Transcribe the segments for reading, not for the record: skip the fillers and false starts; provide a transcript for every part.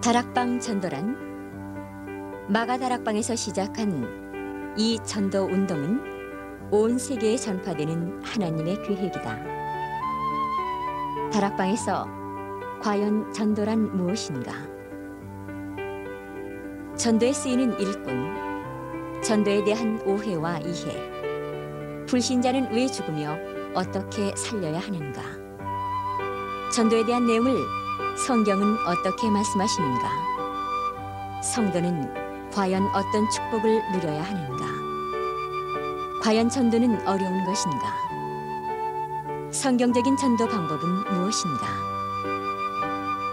다락방 전도란 마가다락방에서 시작한 이 전도 운동은 온 세계에 전파되는 하나님의 계획이다. 다락방에서 과연 전도란 무엇인가? 전도에 쓰이는 일꾼, 전도에 대한 오해와 이해, 불신자는 왜 죽으며 어떻게 살려야 하는가? 전도에 대한 내용을 성경은 어떻게 말씀하시는가? 성도는 과연 어떤 축복을 누려야 하는가? 과연 전도는 어려운 것인가? 성경적인 전도 방법은 무엇인가?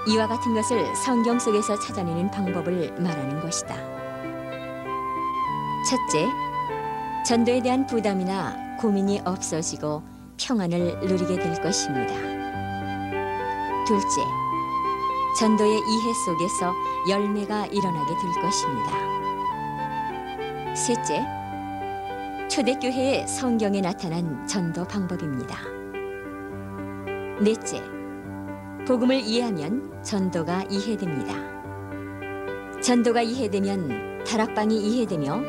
이와 같은 것을 성경 속에서 찾아내는 방법을 말하는 것이다. 첫째, 전도에 대한 부담이나 고민이 없어지고 평안을 누리게 될 것입니다. 둘째, 전도의 이해 속에서 열매가 일어나게 될 것입니다. 셋째, 초대교회의 성경에 나타난 전도 방법입니다. 넷째, 복음을 이해하면 전도가 이해됩니다. 전도가 이해되면 다락방이 이해되며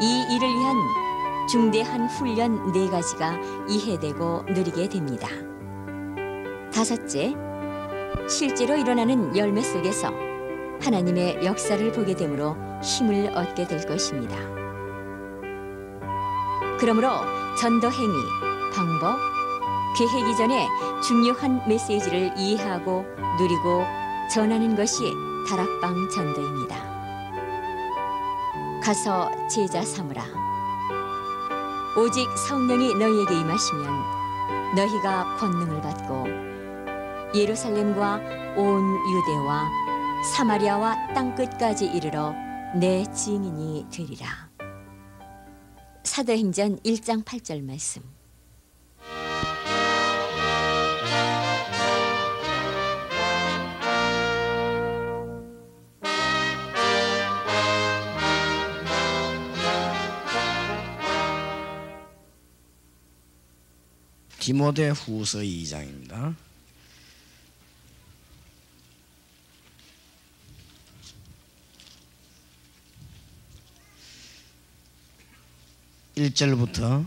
이 일을 위한 중대한 훈련 4가지가 이해되고 누리게 됩니다. 다섯째, 실제로 일어나는 열매 속에서 하나님의 역사를 보게 되므로 힘을 얻게 될 것입니다. 그러므로 전도 행위, 방법, 계획 이전에 중요한 메시지를 이해하고 누리고 전하는 것이 다락방 전도입니다. 가서 제자 삼으라. 오직 성령이 너희에게 임하시면 너희가 권능을 받고 예루살렘과 온 유대와 사마리아와 땅끝까지 이르러 내 증인이 되리라. 사도행전 1장 8절 말씀. 디모데후서 2장입니다. 1절부터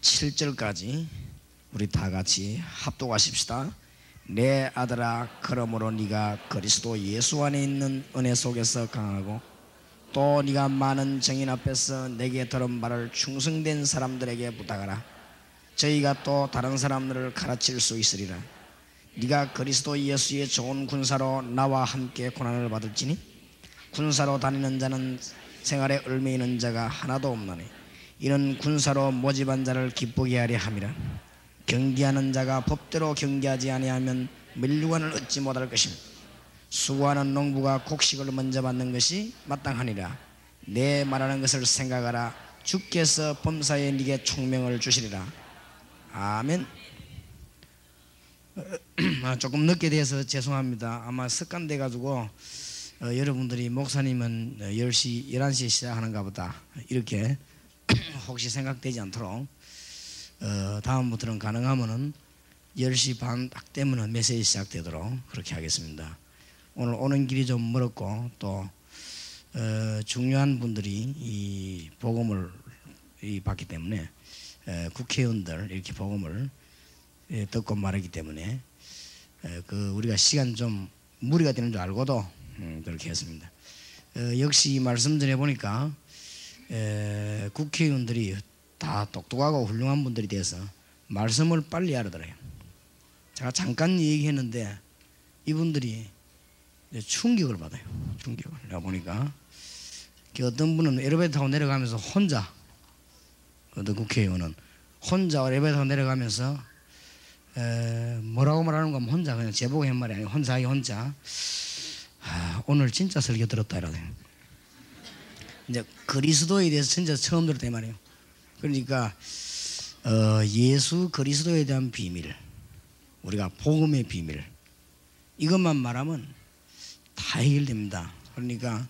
7절까지 우리 다 같이 합독하십시다. 내 아들아, 그러므로 네가 그리스도 예수 안에 있는 은혜 속에서 강하고 또 네가 많은 증인 앞에서 내게 들은 말을 충성된 사람들에게 부탁하라. 저희가 또 다른 사람들을 가르칠 수 있으리라. 네가 그리스도 예수의 좋은 군사로 나와 함께 고난을 받을지니 군사로 다니는 자는 생활에 얽매이는 자가 하나도 없나니 이는 군사로 모집한 자를 기쁘게 하려 함이라. 경기하는 자가 법대로 경기하지 아니하면 면류관을 얻지 못할 것이며 수고하는 농부가 곡식을 먼저 받는 것이 마땅하니라. 내 말하는 것을 생각하라. 주께서 범사에 네게 총명을 주시리라. 아멘. 조금 늦게 돼서 죄송합니다. 아마 습관돼 가지고 여러분들이 목사님은 10시, 11시에 시작하는가 보다 이렇게 혹시 생각되지 않도록 다음부터는 가능하면은 10시 반 딱 되면은 메시지 시작되도록 그렇게 하겠습니다. 오늘 오는 길이 좀 멀었고 또 중요한 분들이 이 복음을 받기 때문에 국회의원들 이렇게 복음을 듣고 말하기 때문에 우리가 시간 좀 무리가 되는 줄 알고도 그렇게 했습니다. 역시 말씀 전해 보니까 국회의원들이 다 똑똑하고 훌륭한 분들이 돼서 말씀을 빨리 알아들어요. 제가 잠깐 얘기했는데 이분들이 충격을 받아요. 충격을. 내가 보니까 어떤 분은 엘리베이터 타고 내려가면서 혼자, 어떤 국회의원은 혼자 엘리베이터 타고 내려가면서 뭐라고 말하는 건 혼자 그냥 제보고 한 말이 아니고 혼자 오늘 진짜 설교 들었다 이러더니 이제 그리스도에 대해서 진짜 처음 들었다 이 말이에요. 그러니까 예수 그리스도에 대한 비밀, 우리가 복음의 비밀 이것만 말하면 다 해결됩니다. 그러니까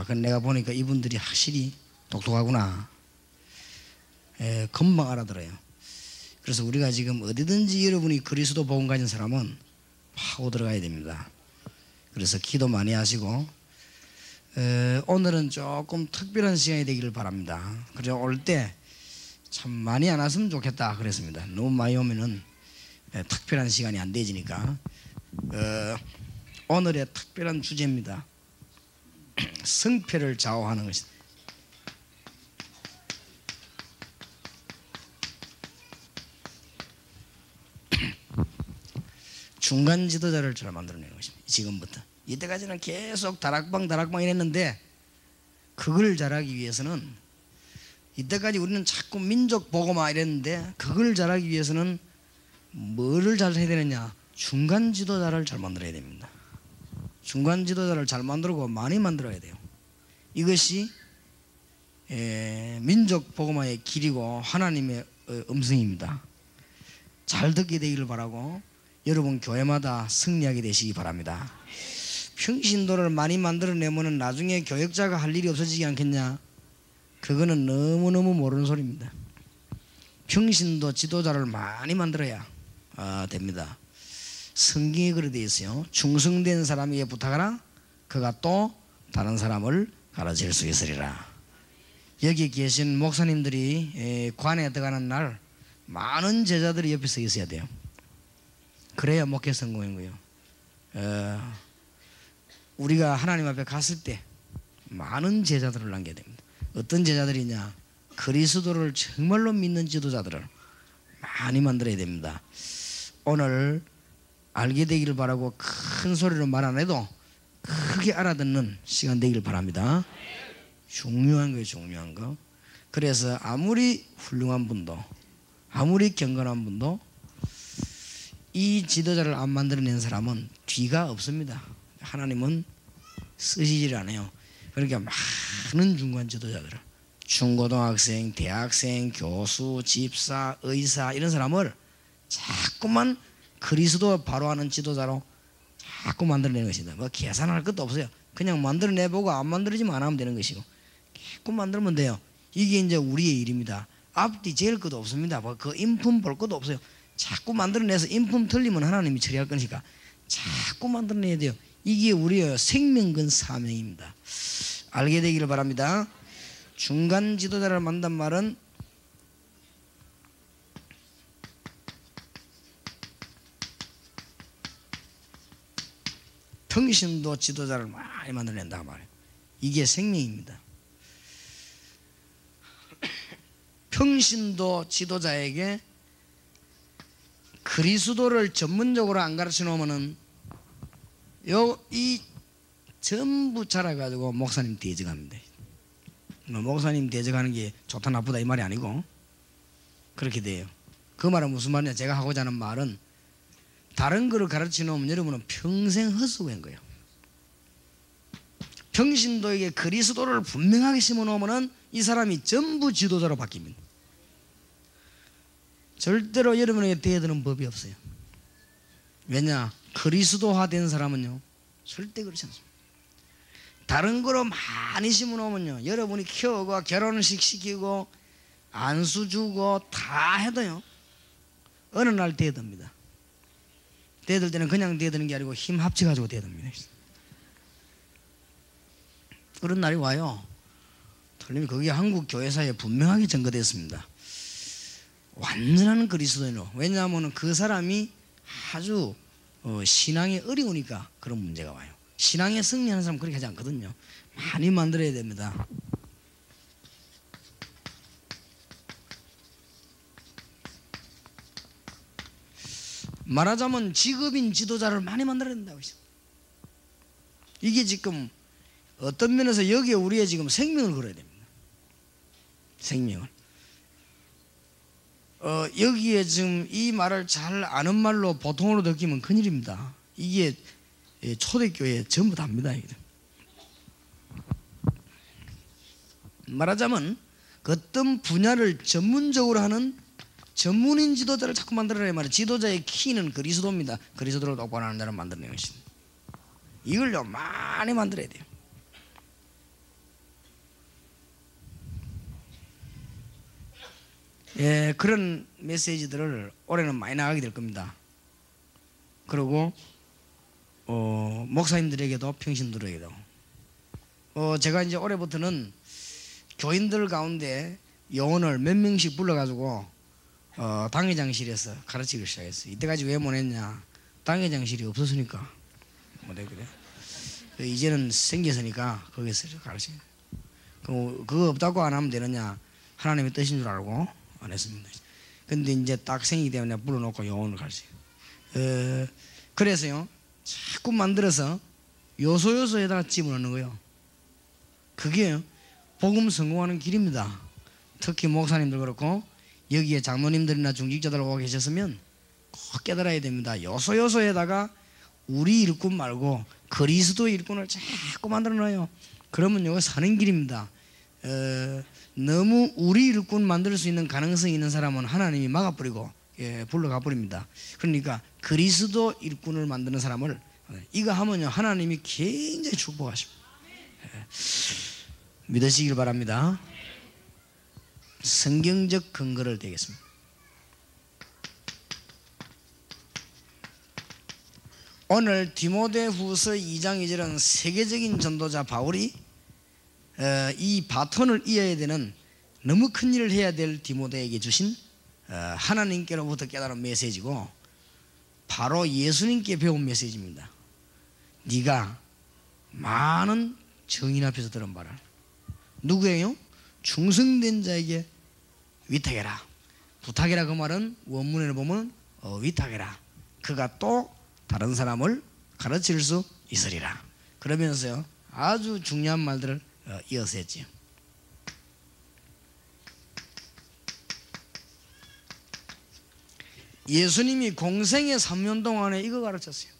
그건 내가 보니까 이분들이 확실히 똑똑하구나. 금방 알아들어요. 그래서 우리가 지금 어디든지 여러분이 그리스도 복음 가진 사람은 파고 들어가야 됩니다. 그래서 기도 많이 하시고, 오늘은 조금 특별한 시간이 되기를 바랍니다. 그래서 올 때 참 많이 안 왔으면 좋겠다 그랬습니다. 너무 많이 오면은 특별한 시간이 안 되지니까. 오늘의 특별한 주제입니다. 성패를 좌우하는 것이다. 중간 지도자를 잘 만들어내는 것입니다. 지금부터. 이때까지는 계속 다락방 이랬는데, 그걸 잘하기 위해서는, 이때까지 우리는 자꾸 민족 보고만 이랬는데, 그걸 잘하기 위해서는 뭐를 잘 해야 되느냐? 중간 지도자를 잘 만들어야 됩니다. 중간 지도자를 잘 만들고 많이 만들어야 돼요. 이것이 민족 보고마의 길이고 하나님의 음성입니다. 잘 듣게 되기를 바라고, 여러분 교회마다 승리하게 되시기 바랍니다. 평신도를 많이 만들어내면 나중에 교역자가 할 일이 없어지지 않겠냐? 그거는 너무너무 모르는 소리입니다. 평신도 지도자를 많이 만들어야 됩니다. 성경에 그렇게 되어 있어요. 충성된 사람에게 부탁하라, 그가 또 다른 사람을 가르칠 수 있으리라. 여기 계신 목사님들이 관에 들어가는 날 많은 제자들이 옆에 서 있어야 돼요. 그래야 목회 성공인 거예요. 우리가 하나님 앞에 갔을 때 많은 제자들을 남겨야 됩니다. 어떤 제자들이냐? 그리스도를 정말로 믿는 지도자들을 많이 만들어야 됩니다. 오늘 알게 되기를 바라고, 큰 소리로 말 안 해도 크게 알아듣는 시간 되기를 바랍니다. 중요한 거예요, 중요한 거. 그래서 아무리 훌륭한 분도, 아무리 경건한 분도 이 지도자를 안 만들어낸 사람은 뒤가 없습니다. 하나님은 쓰시질 않아요. 그러니까 많은 중간 지도자들을, 중고등학생, 대학생, 교수, 집사, 의사, 이런 사람을 자꾸만 그리스도 바로 하는 지도자로 자꾸 만들어내는 것입니다. 뭐 계산할 것도 없어요. 그냥 만들어내보고 안 만들어지면 안 하면 되는 것이고, 자꾸 만들면 돼요. 이게 이제 우리의 일입니다. 앞뒤 재일 것도 없습니다. 뭐 그 인품 볼 것도 없어요. 자꾸 만들어내서 인품 틀리면 하나님이 처리할 거니까 자꾸 만들어내야 돼요. 이게 우리의 생명근 사명입니다. 알게 되기를 바랍니다. 중간 지도자를 만든 말은 평신도 지도자를 많이 만들어낸다 말이에요. 이게 생명입니다. 평신도 지도자에게 그리스도를 전문적으로 안 가르쳐 놓으면은 이 전부 자라가지고 목사님 대적합니다. 목사님 대적하는 게 좋다 나쁘다 이 말이 아니고 그렇게 돼요. 그 말은 무슨 말이냐? 제가 하고자 하는 말은, 다른 거를 가르쳐 놓으면 여러분은 평생 헛수고한 거예요. 평신도에게 그리스도를 분명하게 심어 놓으면 이 사람이 전부 지도자로 바뀝니다. 절대로 여러분에게 대드는 법이 없어요. 왜냐? 그리스도화된 사람은요 절대 그렇지 않습니다. 다른 거로 많이 심어 놓으면요, 여러분이 키우고 결혼식 시키고 안수 주고 다 해도요 어느 날 대듭니다. 대들 때는 그냥 대드는 게 아니고 힘 합쳐가지고 대듭니다. 그런 날이 와요. 틀림이 그게 한국 교회사에 분명하게 전거됐습니다. 완전한 그리스도인으로. 왜냐하면 그 사람이 아주 신앙이 어려우니까 그런 문제가 와요. 신앙에 승리하는 사람은 그렇게 하지 않거든요. 많이 만들어야 됩니다. 말하자면 직업인 지도자를 많이 만들어야 된다고 했어요. 이게 지금 어떤 면에서 여기에 우리의 지금 생명을 걸어야 됩니다. 생명을. 여기에 지금 이 말을 잘 아는 말로 보통으로 느끼면 큰일입니다. 이게 초대교회 전부 다입니다. 말하자면 어떤 분야를 전문적으로 하는 전문인 지도자를 자꾸 만들어야 말이에요. 지도자의 키는 그리스도입니다. 그리스도를 똑바로 하는 자를 만드는 것입니다. 이걸요 많이 만들어야 돼요. 예, 그런 메시지들을 올해는 많이 나가게 될 겁니다. 그리고 목사님들에게도 평신들에게도 제가 이제 올해부터는 교인들 가운데 요원을 몇 명씩 불러가지고 당회장실에서 가르치기 시작했어요. 이때까지 왜 못했냐? 당회장실이 없었으니까 못해. 그래. 이제는 생겼으니까 거기서 가르치는. 그거 없다고 안 하면 되느냐? 하나님의 뜻인 줄 알고 안 했습니다. 근데 이제 딱 생기기 때문에 불러놓고 요원을 가르쳐요. 그래서요 자꾸 만들어서 요소요소에다가 집어넣는 거예요. 그게 복음 성공하는 길입니다. 특히 목사님들 그렇고 여기에 장로님들이나 중직자들 오고 계셨으면 꼭 깨달아야 됩니다. 요소요소에다가 우리 일꾼 말고 그리스도 일꾼을 자꾸 만들어놔요. 그러면 이거 사는 길입니다. 너무 우리 일꾼 만들 수 있는 가능성이 있는 사람은 하나님이 막아버리고 불러가 버립니다. 그러니까 그리스도 일꾼을 만드는 사람을 이거 하면요 하나님이 굉장히 축복하십니다. 믿으시길 바랍니다. 성경적 근거를 대겠습니다. 오늘 디모데후서 2장 2절은 세계적인 전도자 바울이 이 바톤을 이어야 되는 너무 큰 일을 해야 될 디모데에게 주신 하나님께로부터 깨달은 메시지고 바로 예수님께 배운 메시지입니다. 네가 많은 정인 앞에서 들은 바를 누구예요? 충성된 자에게 위탁해라. 부탁해라 그 말은 원문에 보면 위탁해라. 그가 또 다른 사람을 가르칠 수 있으리라. 그러면서요 아주 중요한 말들을 이어서 했지요. 예수님이 공생의 3년 동안에 이거 가르쳤어요.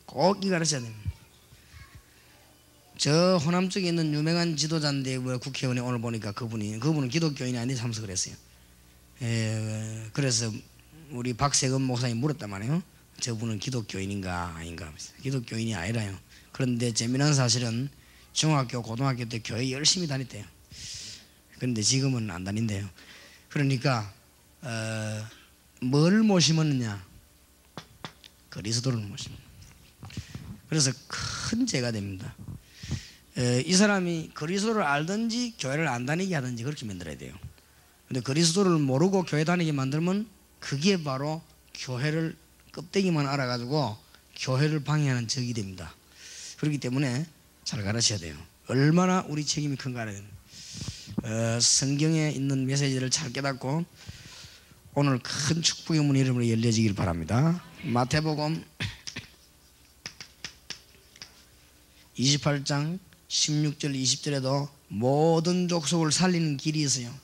꼭 이거 가르쳐야 됩니다. 저 호남 쪽에 있는 유명한 지도자인데 국회의원이 오늘 보니까 그분은 기독교인이 아닌데 참석을 했어요. 그래서 우리 박세금 목사님 물었단 말이에요. 저분은 기독교인인가 아닌가. 기독교인이 아니라요. 그런데 재미난 사실은 중학교 고등학교 때 교회 열심히 다녔대요. 그런데 지금은 안 다닌대요. 그러니까 뭘 모시느냐? 그리스도를 모십니다. 그래서 큰 죄가 됩니다. 이 사람이 그리스도를 알든지 교회를 안 다니게 하든지 그렇게 만들어야 돼요. 근데 그리스도를 모르고 교회 다니게 만들면 그게 바로 교회를 껍데기만 알아가지고 교회를 방해하는 적이 됩니다. 그렇기 때문에 잘 가르쳐야 돼요. 얼마나 우리 책임이 큰가 알아야 돼요. 성경에 있는 메시지를 잘 깨닫고 오늘 큰 축복의 문 이름으로 열려지길 바랍니다. 마태복음 28장 16절 20절에도 모든 족속을 살리는 길이 있어요.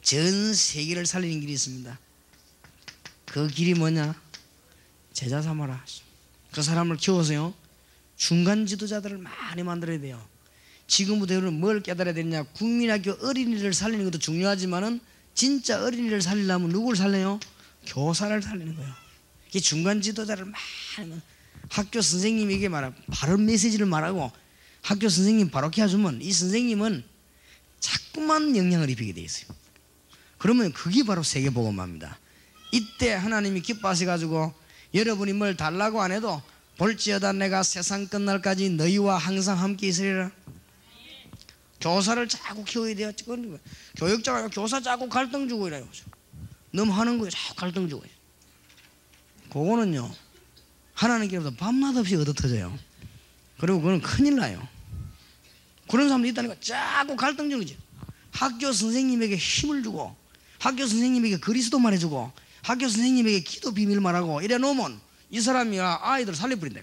전 세계를 살리는 길이 있습니다. 그 길이 뭐냐? 제자 삼아라. 그 사람을 키워서요 중간 지도자들을 많이 만들어야 돼요. 지금부터 여러분 뭘 깨달아야 되느냐? 국민학교 어린이를 살리는 것도 중요하지만은 진짜 어린이를 살리려면 누구를 살려요? 교사를 살리는 거예요. 이 중간 지도자를 많이 학교 선생님에게 말하고 바른 메시지를 말하고 학교 선생님 바로케 해주면 이 선생님은 자꾸만 영향을 입히게 돼 있어요. 그러면 그게 바로 세계복음화입니다. 이때 하나님이 기뻐하셔가지고 여러분이 뭘 달라고 안 해도 볼지어다 내가 세상 끝날까지 너희와 항상 함께 있으리라. 교사를 자꾸 키워야 돼요. 교육자가 교사 자꾸 갈등 주고 이래요. 너무 하는 거예요. 자꾸 갈등 주고. 그거는요 하나님께로부터 밤낮 없이 얻어터져요. 그리고 그건 큰일 나요. 그런 사람도 있다니까 자꾸 갈등 주는 거지. 학교 선생님에게 힘을 주고 학교 선생님에게 그리스도 말해주고 학교 선생님에게 기도 비밀 말하고 이래 놓으면 이 사람이 아이들 살려버린다.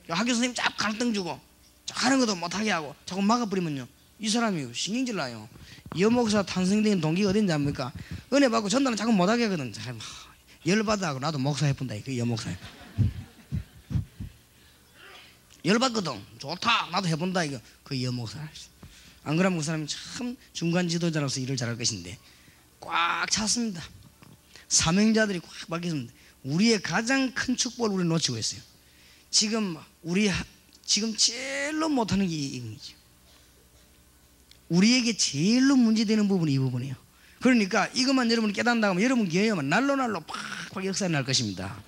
학교 선생님 자꾸 갈등 주고 하는 것도 못하게 하고 자꾸 막아버리면요 이 사람이 신경질 나요. 여목사 탄생된 동기가 어딘지 압니까? 은혜 받고 전도는 자꾸 못하게 하거든. 열받아 하고 나도 목사 해본다. 그 여목사에 열받거든. 좋다 나도 해본다. 이거 그 여목사. 안 그러면 그 사람이 참 중간 지도자로서 일을 잘할 것인데 꽉 찼습니다. 사명자들이 꽉 막혔습니다. 우리의 가장 큰 축복을 우리는 놓치고 있어요. 지금 제일로 못하는 게 이거죠. 우리에게 제일로 문제되는 부분이 이 부분이에요. 그러니까 이것만 여러분이 깨닫는다고 하면 여러분 교회만 날로 팍팍 역사가 날 것입니다.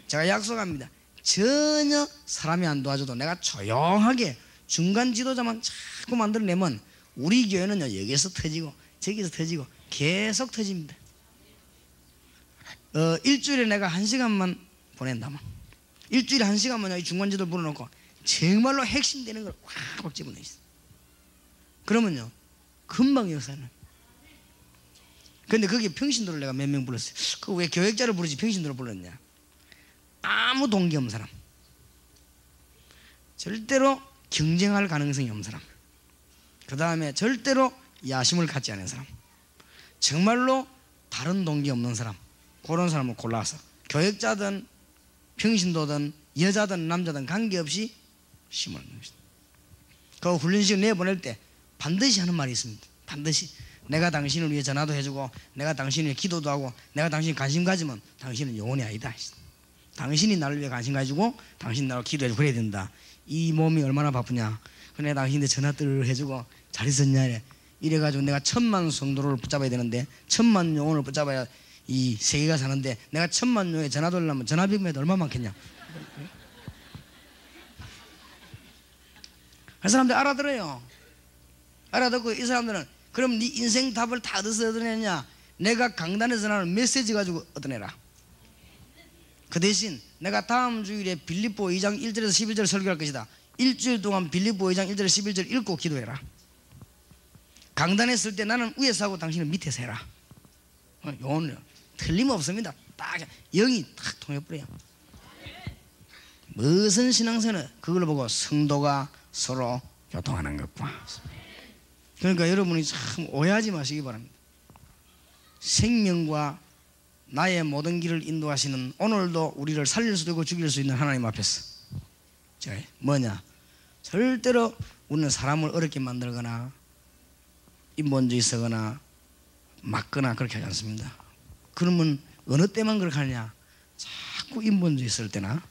제가 약속합니다. 전혀 사람이 안 도와줘도 내가 조용하게 중간 지도자만 자꾸 만들어내면 우리 교회는요, 여기서 터지고 저기서 터지고 계속 터집니다. 일주일에 내가 1시간만 보낸다면, 일주일에 1시간만 이 중간 지도를 불러놓고 정말로 핵심되는 걸 확 집어넣어 있어. 그러면요, 금방 역사는. 근데 거기에 평신도를 내가 몇 명 불렀어요. 그 왜 교역자를 부르지 평신도를 불렀냐? 아무 동기 없는 사람, 절대로 경쟁할 가능성이 없는 사람, 그 다음에 절대로 야심을 갖지 않은 사람, 정말로 다른 동기 없는 사람, 그런 사람을 골라서 교역자든 평신도든 여자든 남자든 관계없이 심어놓는 것입니다. 그 훈련식을 내보낼 때 반드시 하는 말이 있습니다. 반드시 내가 당신을 위해 전화도 해주고 내가 당신을 위해 기도도 하고 내가 당신이 관심 가지면 당신은 영혼이 아니다. 당신이 나를 위해 관심 가지고 당신이 나를 기도해주고 그래야 된다. 이 몸이 얼마나 바쁘냐. 그래 당신한테 전화들을 해주고 잘 있었냐 이래가지고 내가 1000만 성도를 붙잡아야 되는데 1000만 영혼을 붙잡아야 이 세계가 사는데 내가 1000만 명에 전화 돌리려면 전화비용이 얼마 많겠냐. 그 사람들 알아들어요. 알아듣고 이 사람들은 그럼 네 인생 답을 다 어디서 얻어내냐? 내가 강단에서 나는 메시지 가지고 얻어내라. 그 대신 내가 다음 주일에 빌립보 2장 1절에서 11절 설교할 것이다. 일주일 동안 빌립보 2장 1절에서 11절 읽고 기도해라. 강단에 있을 때 나는 위에서 하고 당신은 밑에서 해라. 요거는 틀림없습니다. 딱 영이 탁 통해버려요. 무슨 신앙생활은 그걸 보고 성도가 서로 교통하는 것과. 그러니까 여러분이 참 오해하지 마시기 바랍니다. 생명과 나의 모든 길을 인도하시는 오늘도 우리를 살릴 수도 있고 죽일 수 있는 하나님 앞에서 뭐냐? 절대로 우리는 사람을 어렵게 만들거나 인본주의 쓰거나 막거나 그렇게 하지 않습니다. 그러면 어느 때만 그렇게 하냐? 자꾸 인본주의 쓸 때나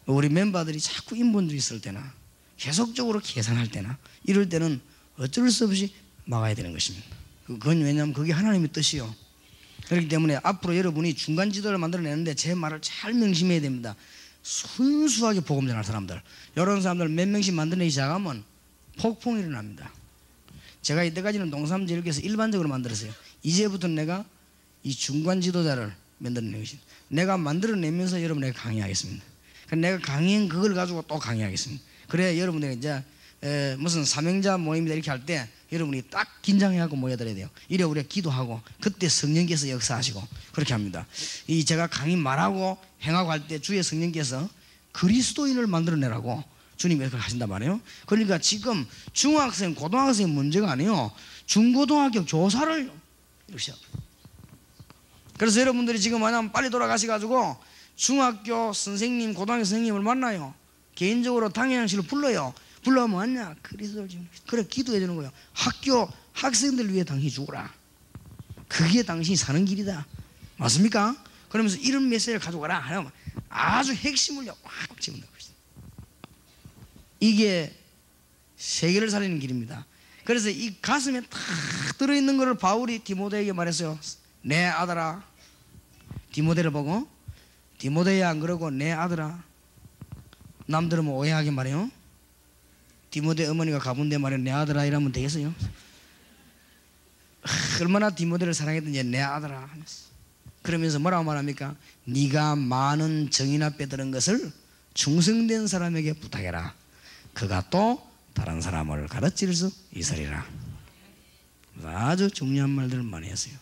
우리 멤버들이 자꾸 인본주의 쓸 때나 계속적으로 계산할 때나 이럴 때는 어쩔 수 없이 막아야 되는 것입니다. 그건 왜냐하면 그게 하나님의 뜻이요. 그렇기 때문에 앞으로 여러분이 중간 지도를 만들어내는데 제 말을 잘 명심해야 됩니다. 순수하게 복음 전할 사람들, 이런 사람들 몇 명씩 만들어내기 시작하면 폭풍이 일어납니다. 제가 이때까지는 동사무소 이렇게 해서 일반적으로 만들었어요. 이제부터는 내가 이 중간 지도자를 만들어내는 것입니다. 내가 만들어내면서 여러분에게 강의하겠습니다. 내가 강의한 그걸 가지고 또 강의하겠습니다. 그래야 여러분들이 이제 무슨 사명자 모임이다 이렇게 할 때 여러분이 딱 긴장해하고 모여들어야 돼요. 이래 우리가 기도하고 그때 성령께서 역사하시고 그렇게 합니다. 이 제가 강의 말하고 행하고 할 때 주의 성령께서 그리스도인을 만들어내라고 주님이 그렇게 하신단 말이에요. 그러니까 지금 중학생 고등학생 문제가 아니에요. 중고등학교 교사를 이렇게 시작. 그래서 여러분들이 지금 만약 빨리 돌아가셔가지고 중학교 선생님 고등학교 선생님을 만나요. 개인적으로 당회장실을 불러요. 불러면 왔냐? 그리스도를 지금 그래 기도해 주는 거예요. 학교 학생들 위해 당신이 죽어라. 그게 당신이 사는 길이다. 맞습니까? 그러면서 이런 메시지를 가져가라 하면 아주 핵심을 확 집어넣는 것이다. 이게 세계를 살리는 길입니다. 그래서 이 가슴에 탁 들어있는 것을 바울이 디모데에게 말했어요. 내 아들아. 디모데를 보고 디모데야 안 그러고 내 아들아. 남들은 뭐 오해하게 말해요. 디모데 어머니가 가본데 말이야 내 아들아 이러면 되겠어요? 얼마나 디모데를 사랑했던지 내 아들아 하면서. 그러면서 뭐라고 말합니까? 네가 많은 정인 앞에 들은 것을 충성된 사람에게 부탁해라. 그가 또 다른 사람을 가르칠 수 있으리라. 아주 중요한 말들을 많이 했어요.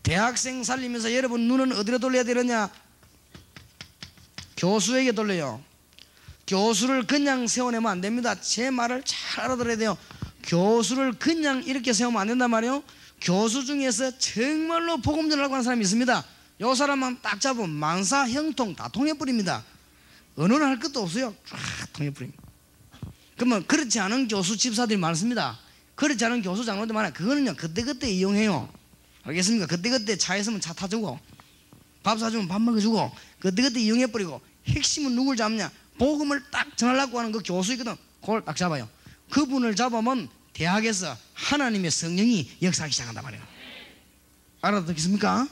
대학생 살리면서 여러분 눈은 어디로 돌려야 되느냐? 교수에게 돌려요. 교수를 그냥 세워내면 안 됩니다. 제 말을 잘 알아들어야 돼요. 교수를 그냥 이렇게 세우면 안 된단 말이에요. 교수 중에서 정말로 복음 전하려고 하는 사람이 있습니다. 요 사람만 딱 잡으면 만사 형통 다 통해버립니다. 언어는 할 것도 없어요. 쫙 통해버립니다. 그러면 그렇지 않은 교수 집사들이 많습니다. 그렇지 않은 교수 장로들 많아요. 그거는요 그때그때 이용해요. 알겠습니까? 그때그때 차 있으면 차 타주고 밥 사주면 밥 먹여주고 그때그때 이용해버리고 핵심은 누굴 잡냐? 복음을 딱 전하려고 하는 그 교수이거든. 그걸 딱 잡아요. 그분을 잡으면 대학에서 하나님의 성령이 역사하기 시작한단 말이에요. 알아듣겠습니까?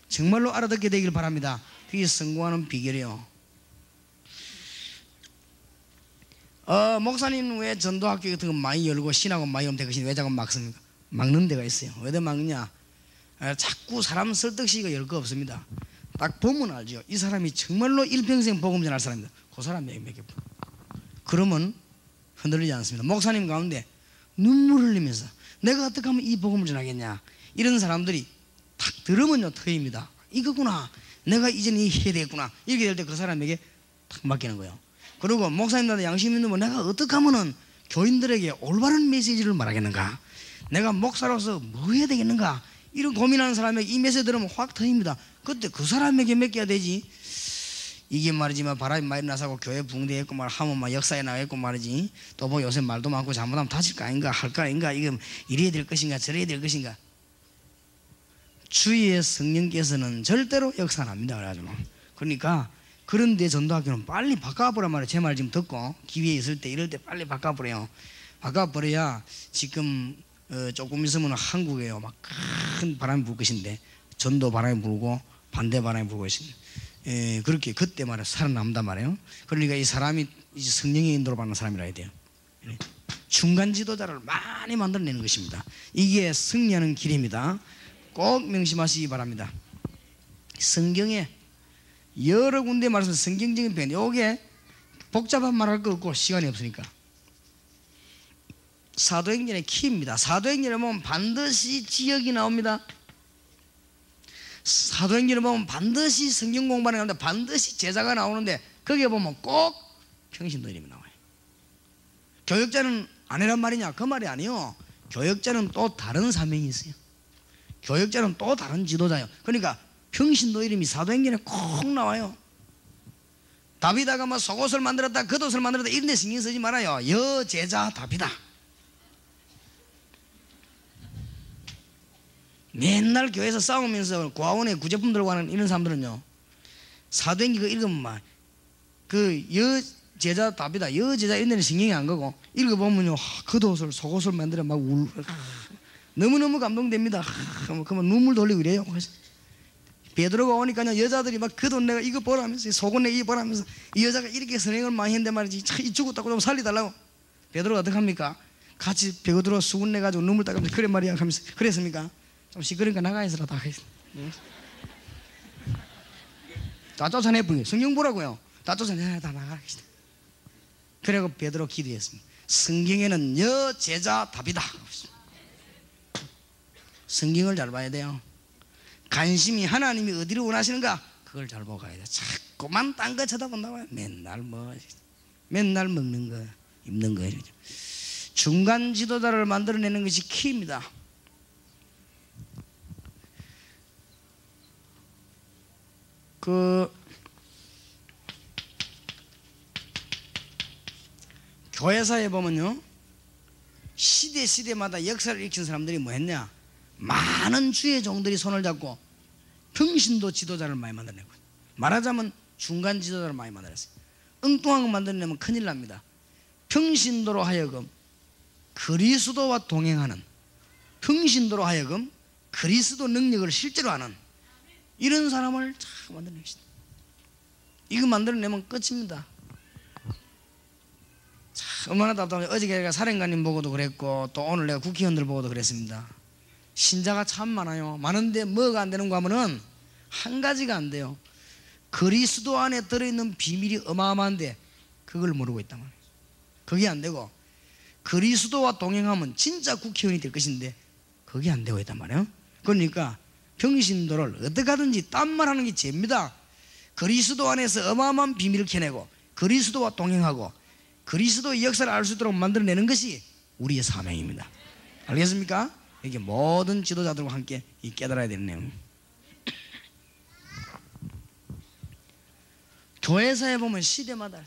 정말로 알아듣게 되길 바랍니다. 그게 성공하는 비결이에요. 목사님 왜 전도학교 같은 거 많이 열고 신학원 많이 오면 되겠지 왜 자꾸 막습니까? 막는 데가 있어요. 왜 막느냐? 자꾸 사람 설득시키고 열 거 없습니다. 딱 보면 알죠. 이 사람이 정말로 일평생 복음 전할 사람입니다. 그 사람 몇 개. 그러면 흔들리지 않습니다. 목사님 가운데 눈물을 흘리면서 내가 어떻게 하면 이 복음을 전하겠냐, 이런 사람들이 탁 들으면요 터입니다. 이거구나, 내가 이제는 해야 되겠구나, 이렇게 될 때 그 사람에게 탁 맡기는 거예요. 그리고 목사님들한테 양심 있는 분, 내가 어떻게 하면은 교인들에게 올바른 메시지를 말하겠는가, 내가 목사로서 뭐 해야 되겠는가, 이런 고민하는 사람에게 이 메시지 들으면 확 터입니다. 그때 그 사람에게 맡겨야 되지. 이게 말이지만 바람이 많이 나서고 교회 붕대했고 말 하면 막 역사에 나겠고 말이지, 또 뭐 요새 말도 많고 잘못하면 다칠 거 아닌가, 할 거 아닌가, 이거 이래야 될 것인가 저래야 될 것인가. 주의 성령께서는 절대로 역사 안 합니다. 그래가지고 그러니까 그런데 전도학교는 빨리 바꿔버란 말이에요. 제 말 지금 듣고 기회에 있을 때 이럴 때 빨리 바꿔버려요. 바꿔버려야 지금 조금 있으면 한국에요 막 큰 바람이 불 것인데, 전도 바람이 불고 반대 바람이 불고 있습니다. 그렇게 그때 말이에요 살아남단 말이에요. 그러니까 이 사람이 이제 성령의 인도로 받는 사람이라 해야 돼요. 중간 지도자를 많이 만들어내는 것입니다. 이게 승리하는 길입니다. 꼭 명심하시기 바랍니다. 성경에 여러 군데 말해서 성경적인 표현, 요게 복잡한 말할 거 없고 시간이 없으니까 사도행전의 키입니다. 사도행전에 보면 반드시 지역이 나옵니다. 사도행전에 보면 반드시 성경 공부하는 가운데 반드시 제자가 나오는데, 거기에 보면 꼭 평신도 이름이 나와요. 교역자는 아니란 말이냐? 그 말이 아니요. 교역자는 또 다른 사명이 있어요. 교역자는 또 다른 지도자예요. 그러니까 평신도 이름이 사도행전에 꼭 나와요. 다비다가 뭐 속옷을 만들었다 겉옷을 만들었다 이런 데 신경 쓰지 말아요. 여제자 다비다. 맨날 교회에서 싸우면서 고아원에 구제품 들고 가는 이런 사람들은요, 사도행전 그거 읽으면 막 그 여제자 다비다, 여제자 이런 데는 신경이 안 가고 읽어보면요 겉옷을 속옷을 만들어 막 너무너무 감동됩니다. 그러면 눈물 돌리고 이래요. 베드로가 오니까요 여자들이 막 겉옷 내가 이거 보라면서 속옷 내가 이거 보라면서 이 여자가 이렇게 선행을 많이 했는데 말이지, 이 죽었다고 좀 살리달라고. 베드로가 어떻게 합니까? 같이 베드로 수군 내가지고 눈물 닦으면서 그래 말이야 하면서, 그랬습니까? 좀 시끄러니까 나가 있으라 다 다 쫓아내버려. 성경 보라고요. 다 쫓아내라 다 나가라. 그리고 베드로 기도했습니다. 성경에는 여제자 답이다. 성경을 잘 봐야 돼요. 관심이 하나님이 어디로 원하시는가 그걸 잘 보고 가야 돼. 자꾸만 딴 거 쳐다본다고요. 맨날 먹는 거 입는 거 이러죠. 중간 지도자를 만들어내는 것이 키입니다. 교회사에 보면요 시대마다 역사를 일으킨 사람들이 뭐 했냐, 많은 주의 종들이 손을 잡고 평신도 지도자를 많이 만들어내고, 말하자면 중간 지도자를 많이 만들었어요. 엉뚱한 거 만들어내면 큰일 납니다. 평신도로 하여금 그리스도와 동행하는, 평신도로 하여금 그리스도 능력을 실제로 하는 이런 사람을 잘 만들어내는 것이다. 이거 만들어내면 끝입니다. 참 얼마나 답답해요. 어제 내가 사령관님 보고도 그랬고 또 오늘 내가 국회의원들 보고도 그랬습니다. 신자가 참 많아요. 많은데 뭐가 안 되는가 하면은 한 가지가 안 돼요. 그리스도 안에 들어있는 비밀이 어마어마한데 그걸 모르고 있단 말이에요. 그게 안 되고, 그리스도와 동행하면 진짜 국회의원이 될 것인데 그게 안 되고 있단 말이에요. 그러니까 평신도를 어떻게 하든지 딴 말하는 게 죄입니다. 그리스도 안에서 어마어마한 비밀을 캐내고 그리스도와 동행하고 그리스도의 역사를 알 수 있도록 만들어내는 것이 우리의 사명입니다. 알겠습니까? 이게 모든 지도자들과 함께 깨달아야 되는 내용. 교회사에 보면 시대마다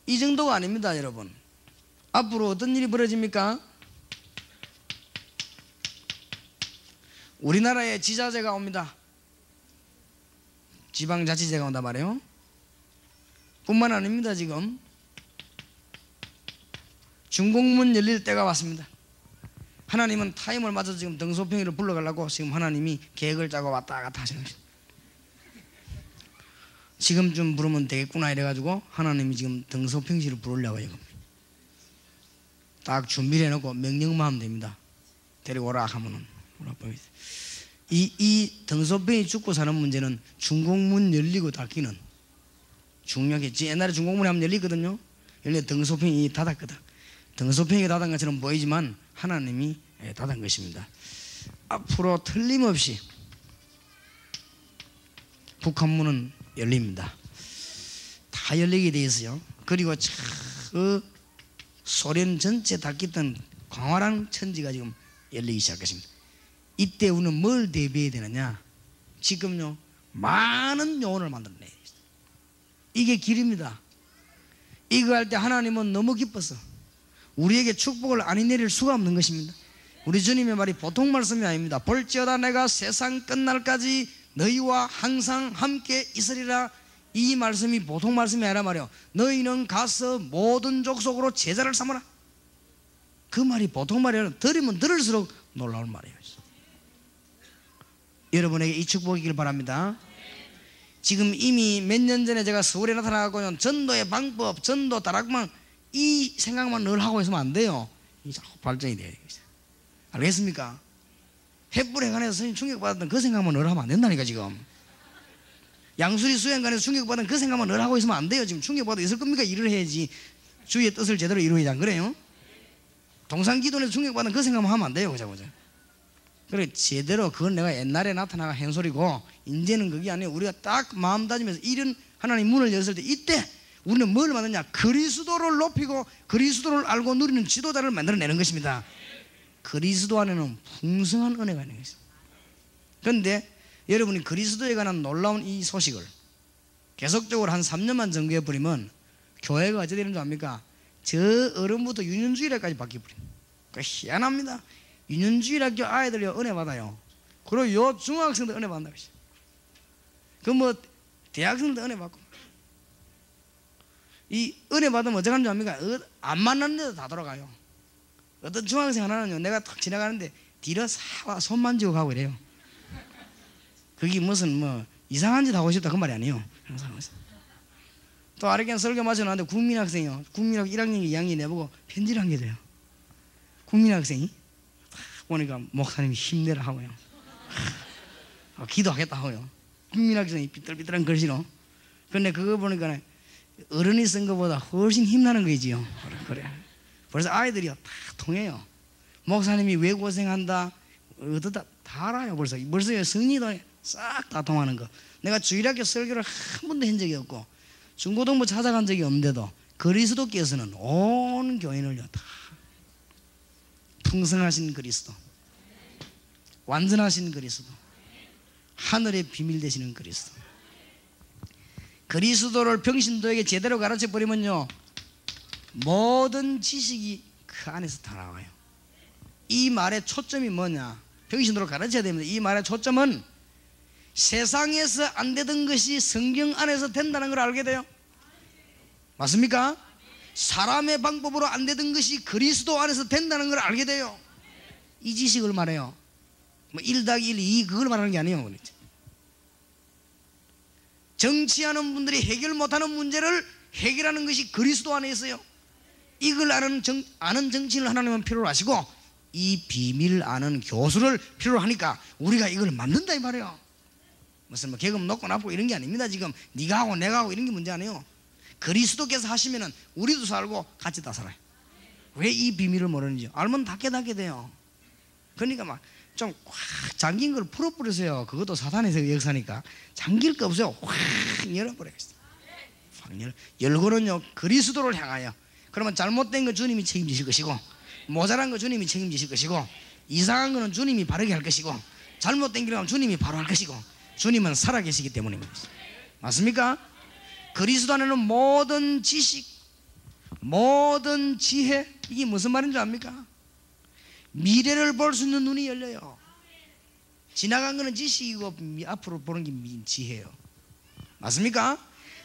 이 정도가 아닙니다. 여러분, 앞으로 어떤 일이 벌어집니까? 우리나라에 지자체가 옵니다. 지방자치제가 온단 말이에요. 뿐만 아닙니다. 지금 중공문 열릴 때가 왔습니다. 하나님은 타임을 맞춰서 지금 등소평이를 불러가려고 지금 하나님이 계획을 짜고 왔다 갔다 하시는 것입니다. 지금쯤 부르면 되겠구나 이래가지고 하나님이 지금 등소평시를 부르려고 이겁니다. 딱 준비를 해놓고 명령만 하면 됩니다. 데리고 오라 하면은 이 등소평이 죽고 사는 문제는 중공문 열리고 닫기는 중요하겠지. 옛날에 중공문이 하면 열리거든요. 열리면 등소평이 닫았거든. 등소평이 닫은 것처럼 보이지만 하나님이 닫은 것입니다. 앞으로 틀림없이 북한문은 열립니다. 다 열리게 되어 있어요. 그리고 그 소련 전체 닫혔던 광활한 천지가 지금 열리기 시작했습니다. 이때 우리는 뭘 대비해야 되느냐? 지금요 많은 요원을 만들어내야 돼요. 이게 길입니다. 이거 할 때 하나님은 너무 기뻐서 우리에게 축복을 아니 내릴 수가 없는 것입니다. 우리 주님의 말이 보통 말씀이 아닙니다. 볼지어다 내가 세상 끝날까지 너희와 항상 함께 있으리라. 이 말씀이 보통 말씀이 아니라 말이요, 너희는 가서 모든 족속으로 제자를 삼아라. 그 말이 보통 말이 아니라 들으면 들을수록 놀라운 말이에요. 여러분에게 이 축복이길 바랍니다. 지금 이미 몇 년 전에 제가 서울에 나타나고 전도의 방법, 전도 다락방 이 생각만 늘 하고 있으면 안 돼요. 이 자꾸 발전이 돼야 되겠어요. 알겠습니까? 횃불회관에서 스님 충격받았던 그 생각만 늘 하면 안 된다니까. 지금 양수리 수행관에서 충격받은 그 생각만 늘 하고 있으면 안 돼요. 지금 충격받아 있을 겁니까? 일을 해야지 주의 뜻을 제대로 이루어야지. 안 그래요? 동산기도에서 충격받은 그 생각만 하면 안 돼요. 그죠? 그래 제대로 그건 내가 옛날에 나타나가 한 소리고 이제는 그게 아니에요. 우리가 딱 마음 다지면서 이런 하나님 문을 열었을 때 이때 우리는 뭘 만드냐? 그리스도를 높이고 그리스도를 알고 누리는 지도자를 만들어내는 것입니다. 그리스도 안에는 풍성한 은혜가 있는 것입니다. 그런데 여러분이 그리스도에 관한 놀라운 이 소식을 계속적으로 한 3년만 전개해버리면 교회가 어찌 되는 줄 압니까? 저 어른부터 유년주일학까지 바뀌어버립니다. 그러니까 희한합니다. 유년주일학교 아이들이 은혜 받아요. 그리고 요 중학생도 은혜 받는다. 그 뭐 대학생도 은혜 받고. 이 은혜 받으면 어쩌는 줄 압니까? 안 만나는 데도 다 돌아가요. 어떤 중학생 하나는요, 내가 탁 지나가는데 뒤로 사와 손 만지고 가고 이래요. 그게 무슨 뭐 이상한 짓 하고 싶다 그 말이 아니에요. 또 아래견 설교 마쳐놨는데 국민학생이요, 국민학 1학년 2학년이 내보고 편지를 한 게 돼요. 국민학생이 보니까 목사님이 힘내라 하고요, 기도하겠다 하고요. 국민학생이 삐뚤삐뚤한 글씨로. 근데 그거 보니까 어른이 쓴 것보다 훨씬 힘나는 거지요. 그래. 그래서 아이들이요 다 통해요. 목사님이 왜 고생한다 어떠다 다 알아요. 벌써 성리도 싹 다 통하는 거. 내가 주일학교 설교를 한 번도 한 적이 없고 중고등부 찾아간 적이 없는데도 그리스도께서는 온 교인을요 다 풍성하신 그리스도, 완전하신 그리스도, 하늘의 비밀 되시는 그리스도, 그리스도를 평신도에게 제대로 가르쳐 버리면요 모든 지식이 그 안에서 다 나와요. 이 말의 초점이 뭐냐? 평신도를 가르쳐야 됩니다. 이 말의 초점은 세상에서 안 되던 것이 성경 안에서 된다는 걸 알게 돼요. 맞습니까? 사람의 방법으로 안 되던 것이 그리스도 안에서 된다는 걸 알게 돼요. 이 지식을 말해요. 뭐 1+1, 2 그걸 말하는 게 아니에요. 정치하는 분들이 해결 못하는 문제를 해결하는 것이 그리스도 안에 있어요. 이걸 아는 정치인을 하나님은 필요로 하시고 이 비밀 아는 교수를 필요로 하니까 우리가 이걸 만든다 이 말이에요. 무슨 뭐 계급 높고 나쁘고 이런 게 아닙니다. 지금 네가 하고 내가 하고 이런 게 문제 아니에요. 그리스도께서 하시면은 우리도 살고 같이 다 살아요. 왜 이 비밀을 모르는지 알면 다 깨닫게 돼요. 그러니까 막 좀 확 잠긴 걸 풀어버리세요. 그것도 사탄에서 역사니까 잠길 거 없어요. 확 열어버리겠어요. 확 열고는요 그리스도를 향하여. 그러면 잘못된 거 주님이 책임지실 것이고 모자란 거 주님이 책임지실 것이고 이상한 거는 주님이 바르게 할 것이고 잘못된 길을 가면 주님이 바로 할 것이고 주님은 살아계시기 때문입니다. 맞습니까? 그리스도 안에는 모든 지식, 모든 지혜, 이게 무슨 말인 줄 압니까? 미래를 볼 수 있는 눈이 열려요. 지나간 거는 지식이고 앞으로 보는 게 지혜예요. 맞습니까?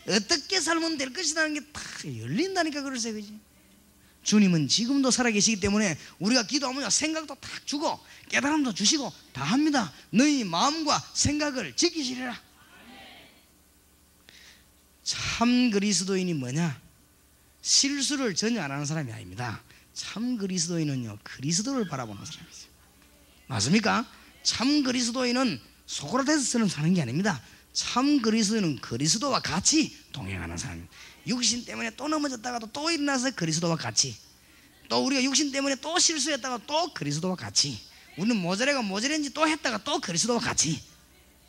어떻게 살면 될 것이라는 게 다 열린다니까. 그러세요, 그지? 주님은 지금도 살아계시기 때문에 우리가 기도하면 생각도 딱 주고 깨달음도 주시고 다 합니다. 너희 마음과 생각을 지키시리라. 참 그리스도인이 뭐냐? 실수를 전혀 안 하는 사람이 아닙니다. 참 그리스도인은요, 그리스도를 바라보는 사람이죠. 맞습니까? 참 그리스도인은 소크라테스처럼 사는 게 아닙니다. 참 그리스도인은 그리스도와 같이 동행하는 사람입니다. 육신 때문에 또 넘어졌다가도 또 일어나서 그리스도와 같이, 또 우리가 육신 때문에 또 실수했다가 또 그리스도와 같이, 우리는 모자래가 모자랜지 또 했다가 또 그리스도와 같이,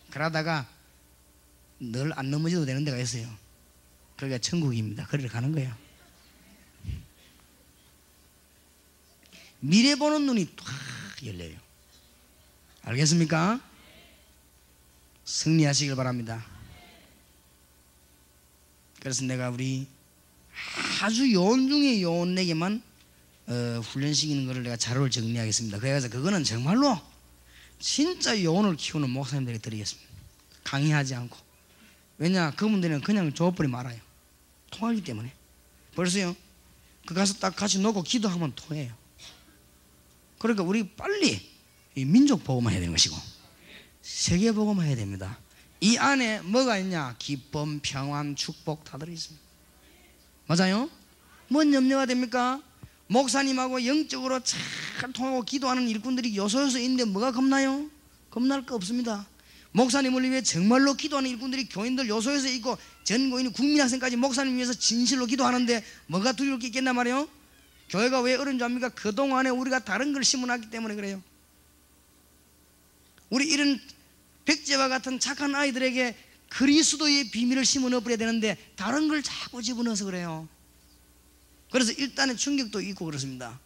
그러다가 늘 안 넘어져도 되는 데가 있어요. 그게 천국입니다. 거기를 가는 거예요. 미래 보는 눈이 탁 열려요. 알겠습니까? 승리하시길 바랍니다. 그래서 내가 우리 아주 요원 중에 요원에게만 훈련시키는 거를 내가 자료를 정리하겠습니다. 그래서 그거는 정말로 진짜 요원을 키우는 목사님들에게 드리겠습니다. 강의하지 않고. 왜냐, 그분들은 그냥 줘버리 말아요. 통하기 때문에. 벌써요, 그 가서 딱 같이 놓고 기도하면 통해요. 그러니까 우리 빨리 이 민족 보고만 해야 되는 것이고 세계 보고만 해야 됩니다. 이 안에 뭐가 있냐? 기쁨, 평안, 축복 다 들어있습니다. 맞아요? 뭔 염려가 됩니까? 목사님하고 영적으로 잘 통하고 기도하는 일꾼들이 요소요소 있는데 뭐가 겁나요? 겁날 거 없습니다. 목사님을 위해 정말로 기도하는 일꾼들이 교인들 요소에서 있고 전교인 국민학생까지 목사님 위해서 진실로 기도하는데 뭐가 두려울 게 있겠나 말이에요? 교회가 왜 어려운 줄 압니까? 그동안에 우리가 다른 걸 심어놨기 때문에 그래요. 우리 이런 백제와 같은 착한 아이들에게 그리스도의 비밀을 심어 넣어버려야 되는데 다른 걸 자꾸 집어넣어서 그래요. 그래서 일단의 충격도 있고 그렇습니다.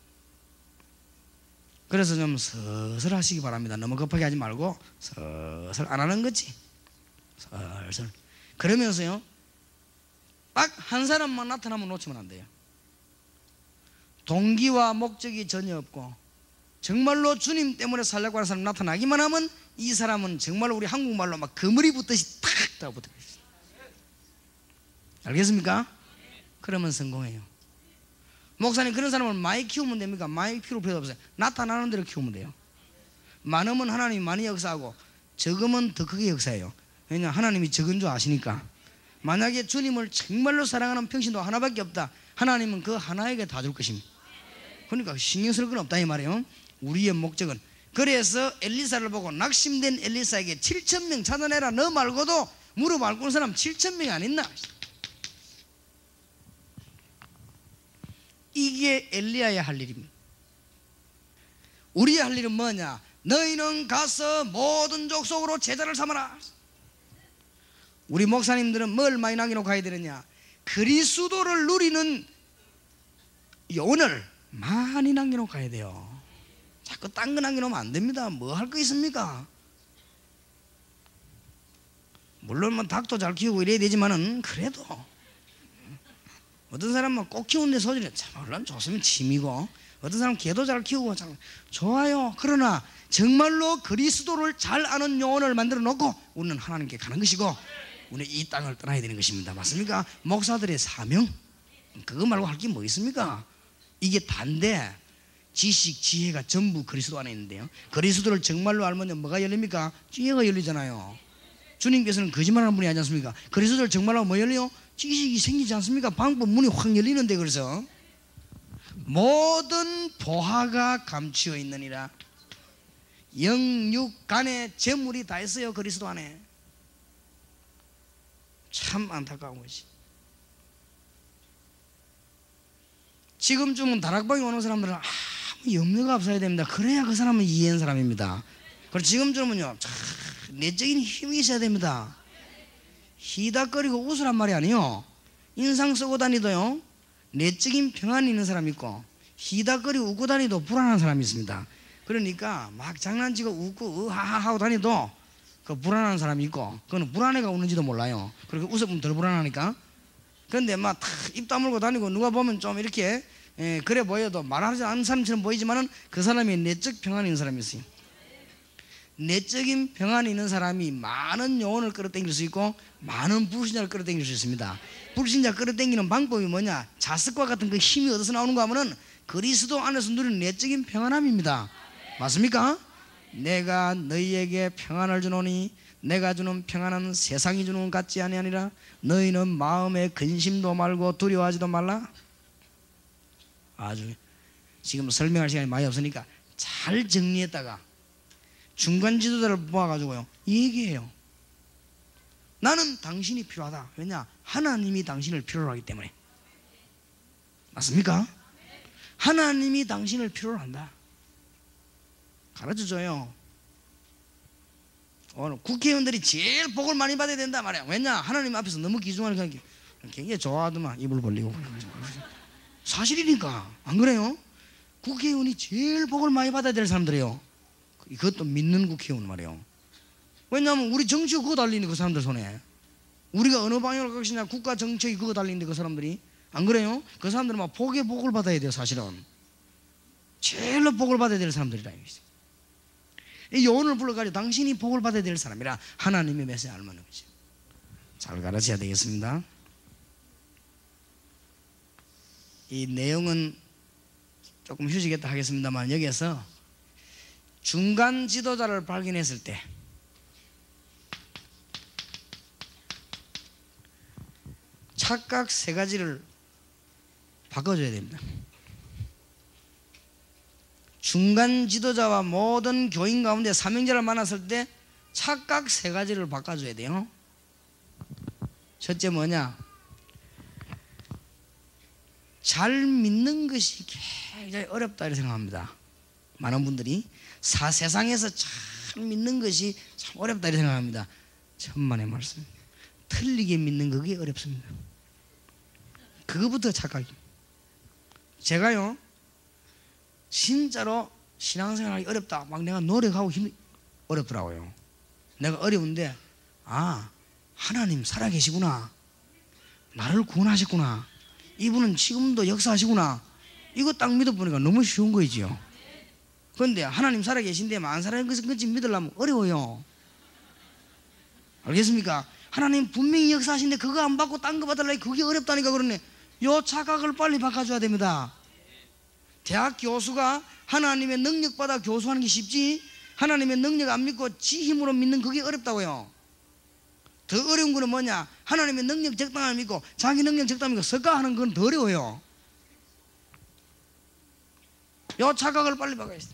그래서 좀 서슬 하시기 바랍니다. 너무 급하게 하지 말고 서슬 안 하는 거지. 서슬. 그러면서요, 딱 한 사람만 나타나면 놓치면 안 돼요. 동기와 목적이 전혀 없고 정말로 주님 때문에 살려고 하는 사람 나타나기만 하면 이 사람은 정말로 우리 한국말로 막 그물이 붙듯이 탁 붙어 있어요. 알겠습니까? 그러면 성공해요. 목사님, 그런 사람을 많이 키우면 됩니까? 많이 키울 필요 없어요. 나타나는 대로 키우면 돼요. 많으면 하나님이 많이 역사하고 적으면 더 크게 역사해요. 왜냐하면 하나님이 적은 줄 아시니까. 만약에 주님을 정말로 사랑하는 평신도 하나밖에 없다, 하나님은 그 하나에게 다 줄 것입니다. 그러니까 신경 쓸 건 없다 이 말이에요. 우리의 목적은. 그래서 엘리사를 보고 낙심된 엘리사에게 7,000명 찾아내라. 너 말고도 무릎 꿇은 사람 7,000명이 안 있나? 이게 엘리야의 할 일입니다. 우리의 할 일은 뭐냐? 너희는 가서 모든 족속으로 제자를 삼아라. 우리 목사님들은 뭘 많이 남겨놓고 가야 되느냐? 그리스도를 누리는 요원을 많이 남겨놓고 가야 돼요. 자꾸 딴 거 남겨놓으면 안 됩니다. 뭐 할 거 있습니까? 물론 뭐 닭도 잘 키우고 이래야 되지만은 그래도 어떤 사람은 꼭 키우는데 소질이 참 물론 좋으면 취미고, 어떤 사람은 개도 잘 키우고 참 좋아요. 그러나 정말로 그리스도를 잘 아는 요원을 만들어 놓고 우리는 하나님께 가는 것이고 우리는 이 땅을 떠나야 되는 것입니다. 맞습니까? 목사들의 사명, 그거 말고 할 게 뭐 있습니까? 이게 단데 지식, 지혜가 전부 그리스도 안에 있는데요, 그리스도를 정말로 알면 뭐가 열립니까? 지혜가 열리잖아요. 주님께서는 거짓말하는 분이 아니지 않습니까? 그리스도를 정말로 뭐 열려요? 지식이 생기지 않습니까? 방법 문이 확 열리는데. 그래서 모든 보화가 감추어 있느니라. 영육 간의 재물이 다 있어요, 그리스도 안에. 참 안타까운 것이, 지금쯤은 다락방에 오는 사람들은 아무 염려가 없어야 됩니다. 그래야 그 사람은 이해한 사람입니다. 그리고 지금쯤은요, 참 내적인 힘이 있어야 됩니다. 희닥거리고 웃으란 말이 아니요, 인상 쓰고 다니도요 내적인 평안이 있는 사람이 있고, 희닥거리고 웃고 다니도 불안한 사람이 있습니다. 그러니까 막 장난치고 웃고 으하하 하고 다니도 그 불안한 사람이 있고, 그거는 불안해가 웃는지도 몰라요. 그리고 웃으면 덜 불안하니까. 그런데 막 입 다물고 다니고 누가 보면 좀 이렇게 그래 보여도 말하지 않는 사람처럼 보이지만은 그 사람이 내적 평안이 있는 사람이 있어요. 내적인 평안이 있는 사람이 많은 영혼을 끌어당길 수 있고 많은 불신자를 끌어당길 수 있습니다. 불신자 끌어당기는 방법이 뭐냐? 자석과 같은 그 힘이 어디서 나오는가 하면은 그리스도 안에서 누리는 내적인 평안함입니다. 맞습니까? 내가 너희에게 평안을 주노니 내가 주는 평안은 세상이 주는 것 같지 아니하니라. 너희는 마음에 근심도 말고 두려워하지도 말라. 아주 지금 설명할 시간이 많이 없으니까 잘 정리했다가 중간 지도자를 모아가지고요 얘기해요. 나는 당신이 필요하다. 왜냐? 하나님이 당신을 필요로 하기 때문에. 맞습니까? 하나님이 당신을 필요로 한다. 가르쳐줘요. 오늘 국회의원들이 제일 복을 많이 받아야 된다 말이야. 왜냐? 하나님 앞에서 너무 귀중하니까 굉장히 좋아하더만. 입을 벌리고. 사실이니까. 안 그래요? 국회의원이 제일 복을 많이 받아야 될 사람들이에요. 이것도 믿는 국회의원 말이에요. 왜냐하면 우리 정치가 그거 달리는 그 사람들 손에. 우리가 어느 방향으로 갈 것이냐 국가 정책이 그거 달리는데 그 사람들이. 안 그래요? 그 사람들은 막 복에 복을 받아야 돼요. 사실은 제일로 복을 받아야 될 사람들이라. 이 요원을 불러가지고 당신이 복을 받아야 될 사람이라 하나님의 메시지를 알면 거죠. 잘 가르쳐야 되겠습니다. 이 내용은 조금 휴지겠다 하겠습니다만 여기에서 중간 지도자를 발견했을 때 착각 세 가지를 바꿔줘야 됩니다. 중간 지도자와 모든 교인 가운데 사명자를 만났을 때 착각 세 가지를 바꿔줘야 돼요. 첫째 뭐냐? 잘 믿는 것이 굉장히 어렵다 이렇게 생각합니다. 많은 분들이 세상에서 잘 믿는 것이 참 어렵다 이렇게 생각합니다. 천만의 말씀. 틀리게 믿는 그게 어렵습니다. 그거부터 착각이에요. 제가요 진짜로 신앙생활하기 어렵다 막 내가 노력하고 어렵더라고요. 내가 어려운데 하나님 살아계시구나, 나를 구원하셨구나, 이분은 지금도 역사하시구나, 이거 딱 믿어보니까 너무 쉬운 거이지요. 그런데 하나님 살아계신데 안 살아계신 건지 믿으려면 어려워요. 알겠습니까? 하나님 분명히 역사하신데 그거 안 받고 딴 거 받으려니 그게 어렵다니까. 그러네. 요 착각을 빨리 바꿔줘야 됩니다. 대학 교수가 하나님의 능력 받아 교수하는 게 쉽지, 하나님의 능력 안 믿고 지 힘으로 믿는 그게 어렵다고요. 더 어려운 거는 뭐냐? 하나님의 능력 적당함을 믿고 자기 능력 적당함을 믿고 석가하는 건 더 어려워요. 요 착각을 빨리 바꿔야 돼.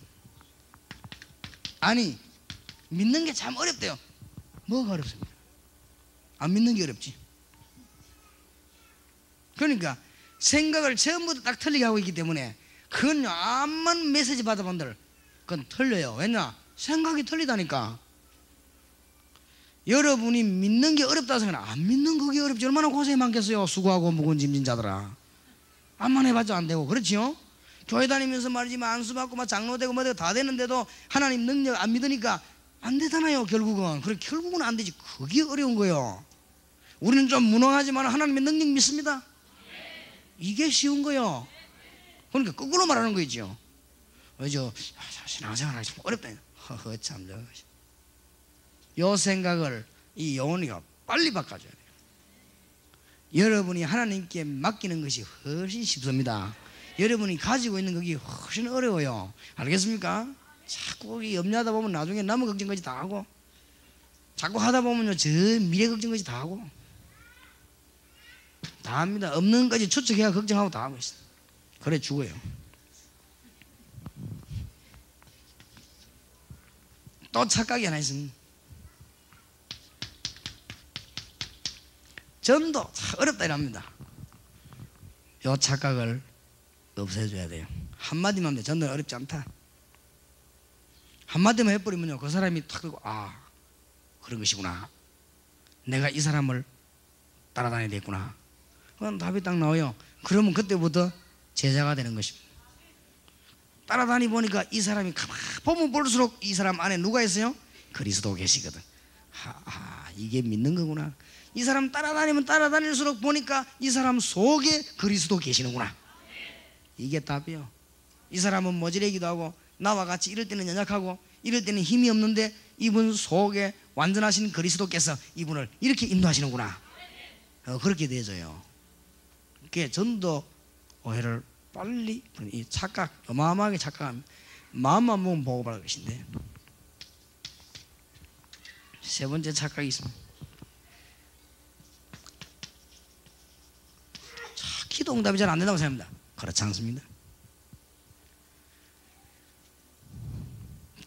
아니 믿는 게 참 어렵대요. 뭐가 어렵습니까? 안 믿는 게 어렵지. 그러니까 생각을 처음부터 딱 틀리게 하고 있기 때문에 그건 암만 메시지 받아본들 그건 틀려요. 왜냐? 생각이 틀리다니까. 여러분이 믿는 게 어렵다 생각하면 안 믿는 그게 어렵지. 얼마나 고생이 많겠어요. 수고하고 무거운 짐진 자들아. 암만 해봤자 안 되고. 그렇지요? 교회 다니면서 말이지 안수 받고 막 장로 되고 뭐 되고 다 되는데도 하나님 능력 안 믿으니까 안 되잖아요. 결국은. 그래 결국은 안 되지. 그게 어려운 거예요. 우리는 좀 무능하지만 하나님의 능력 믿습니다. 이게 쉬운 거예요. 그러니까 거꾸로 말하는 거죠. 왜죠? 신앙생활 하기 좀 어렵다. 허허 참. 요 생각을 이 영혼이가 빨리 바꿔줘야 돼요. 여러분이 하나님께 맡기는 것이 훨씬 쉽습니다. 여러분이 가지고 있는 것이 훨씬 어려워요. 알겠습니까? 자꾸 염려하다 보면 나중에 남은 걱정까지 다 하고, 자꾸 하다 보면요 저 미래 걱정까지 다 하고 다 합니다. 없는 것까지 추측해야 걱정하고 다 하고 있어요. 그래 죽어요. 또 착각이 하나 있습니다. 전도 어렵다 이랍니다. 이 착각을 없애줘야 돼요. 한마디만 하면 전도는 어렵지 않다. 한마디만 해버리면요 그 사람이 탁 들고 그런 것이구나, 내가 이 사람을 따라다녀야 되겠구나, 그건 답이 딱 나와요. 그러면 그때부터 제자가 되는 것입니다. 따라다니 보니까 이 사람이 가만 보면 볼수록 이 사람 안에 누가 있어요? 그리스도 계시거든. 이게 믿는 거구나. 이 사람 따라다니면 따라다닐수록 보니까 이 사람 속에 그리스도 계시는구나. 이게 답이요. 이 사람은 모질이기도 하고 나와 같이 이럴 때는 연약하고 이럴 때는 힘이 없는데 이분 속에 완전하신 그리스도께서 이분을 이렇게 인도하시는구나. 그렇게 되어져요. 그게 전도 오해를 빨리 이 착각, 어마어마하게 착각합니다. 마음만 보면 보고 바라 것인데. 세 번째 착각이 있습니다. 기도 응답이 잘 안 된다고 생각합니다. 그렇지 않습니다.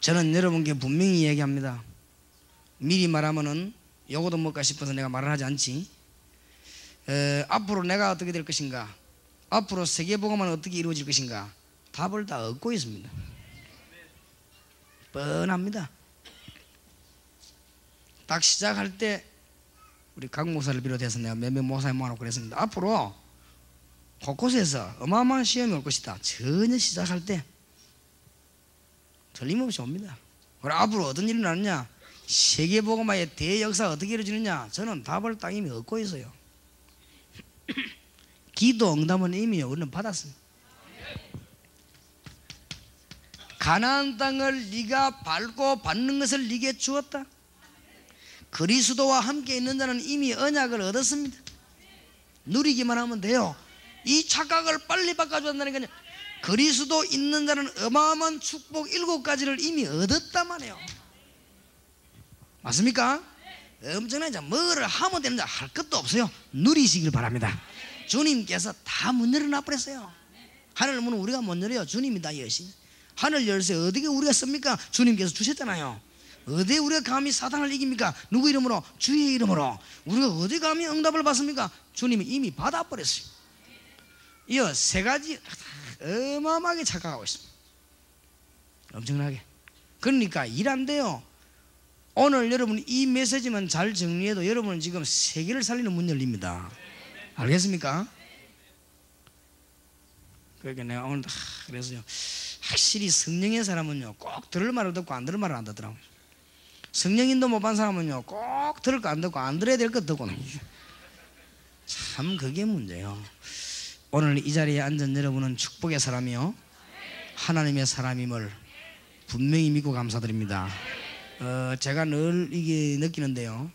저는 여러분께 분명히 얘기합니다. 미리 말하면은 요거도 먹을까 싶어서 내가 말을 하지 않지. 앞으로 내가 어떻게 될 것인가, 앞으로 세계복음은 어떻게 이루어질 것인가, 답을 다 얻고 있습니다. 뻔합니다. 딱 시작할 때 우리 각 목사를 비롯해서 내가 몇몇 목사님 모아놓고 그랬습니다. 앞으로 곳곳에서 어마어마한 시험이 올 것이다. 전혀 시작할 때 틀림없이 옵니다. 그럼 앞으로 어떤 일이 나느냐, 세계복음화의 대역사가 어떻게 이루어지느냐, 저는 답을 딱 이미 얻고 있어요. 기도 응답은 이미 우리는 받았습니다. 가나안 땅을 네가 밟고 받는 것을 네게 주었다. 그리스도와 함께 있는 자는 이미 언약을 얻었습니다. 누리기만 하면 돼요. 이 착각을 빨리 바꿔줘야 한다니까요. 그리스도 있는 자는 어마어마한 축복 7가지를 이미 얻었단 말이에요. 맞습니까? 엄청나게 뭐를 하면 되는 자 할 것도 없어요. 누리시길 바랍니다. 주님께서 다 문 열어놔 버렸어요. 하늘 문은 우리가 못 열어요. 주님이 다 여시. 하늘 열쇠 어떻게 우리가 씁니까? 주님께서 주셨잖아요. 어디 우리가 감히 사탄을 이깁니까? 누구 이름으로? 주의 이름으로. 우리가 어디 감히 응답을 받습니까? 주님이 이미 받아버렸어요. 이어 세 가지 어마어마하게 착각하고 있습니다. 엄청나게. 그러니까 일 안 돼요. 오늘 여러분 이 메시지만 잘 정리해도 여러분은 지금 세계를 살리는 문 열립니다. 알겠습니까? 그러니까 내가 오늘 그래서요, 확실히 성령의 사람은요 꼭 들을 말을 듣고 안 들을 말을 안 듣더라고요. 성령인도 못 받은 사람은요 꼭 들을 거 안 듣고 안 들어야 될 거 듣고는. 참 그게 문제예요. 오늘 이 자리에 앉은 여러분은 축복의 사람이요 하나님의 사람임을 분명히 믿고 감사드립니다. 제가 늘 이게 느끼는데요,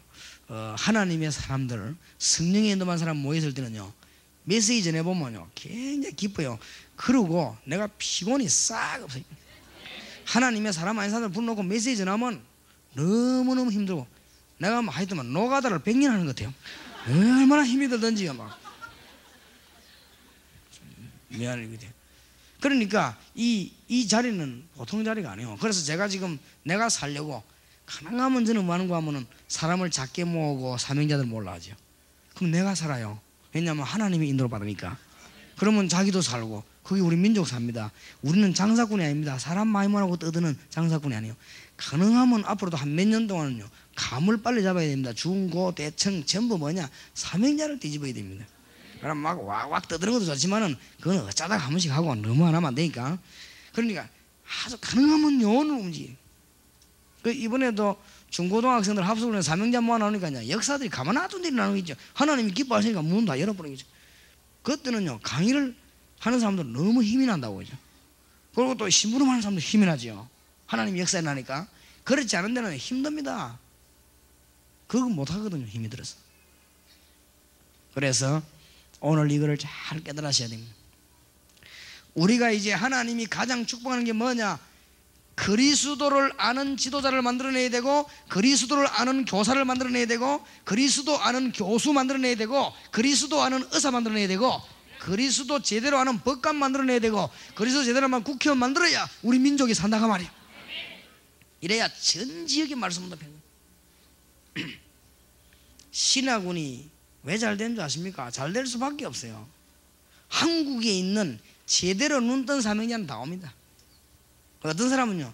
하나님의 사람들, 성령의 인도만 사람 모였을 때는요 메시지 전해보면요 굉장히 기뻐요. 그러고 내가 피곤이 싹 없어요. 하나님의 사람 아닌 사람들 불러놓고 메시지 전하면 너무너무 힘들고, 내가 뭐 하여튼 노가다를 100년 하는 것 같아요. 얼마나 힘이 들던지 막 미안해. 그러니까 이 자리는 보통 자리가 아니에요. 그래서 제가 지금 내가 살려고 가능하면 저는 뭐 하는가 하면은 사람을 작게 모으고 사명자들 몰라하죠. 그럼 내가 살아요. 왜냐하면 하나님의 인도를 받으니까. 그러면 자기도 살고 거기 우리 민족 삽니다. 우리는 장사꾼이 아닙니다. 사람 많이 모으고 떠드는 장사꾼이 아니에요. 가능하면 앞으로도 한 몇 년 동안은요 감을 빨리 잡아야 됩니다. 중고 대청 전부 뭐냐, 사명자를 뒤집어야 됩니다. 그럼 막 왁왁 떠드는 것도 좋지만은 그건 어쩌다가 한 번씩 하고 너무 안 하면 안 되니까. 그러니까 아주 가능하면 요원을 움직여. 그 이번에도 중고등학생들 합숙을 해서 사명자 모아 나오니까요 역사들이 가만 놔둔 일이 나오는 거죠. 하나님이 기뻐하시니까 문 다 열어버리는 거죠. 그때는요 강의를 하는 사람들 너무 힘이 난다고 그죠. 그리고 또 심부름하는 사람도 힘이 나죠. 하나님이 역사에 나니까. 그렇지 않은 데는 힘듭니다. 그거 못하거든요, 힘이 들어서. 그래서 오늘 이거를 잘 깨달으셔야 됩니다. 우리가 이제 하나님이 가장 축복하는 게 뭐냐, 그리스도를 아는 지도자를 만들어내야 되고, 그리스도를 아는 교사를 만들어내야 되고, 그리스도 아는 교수 만들어내야 되고, 그리스도 아는 의사 만들어내야 되고, 그리스도 제대로 아는 법관 만들어내야 되고, 그리스도 제대로 아는 국회의원 만들어야 우리 민족이 산다가 말이야. 이래야 전 지역의 말씀도 펴요. 신학운이 왜 잘 된 줄 아십니까? 잘 될 수밖에 없어요. 한국에 있는 제대로 눈 뜬 사명자는 다 옵니다. 어떤 사람은요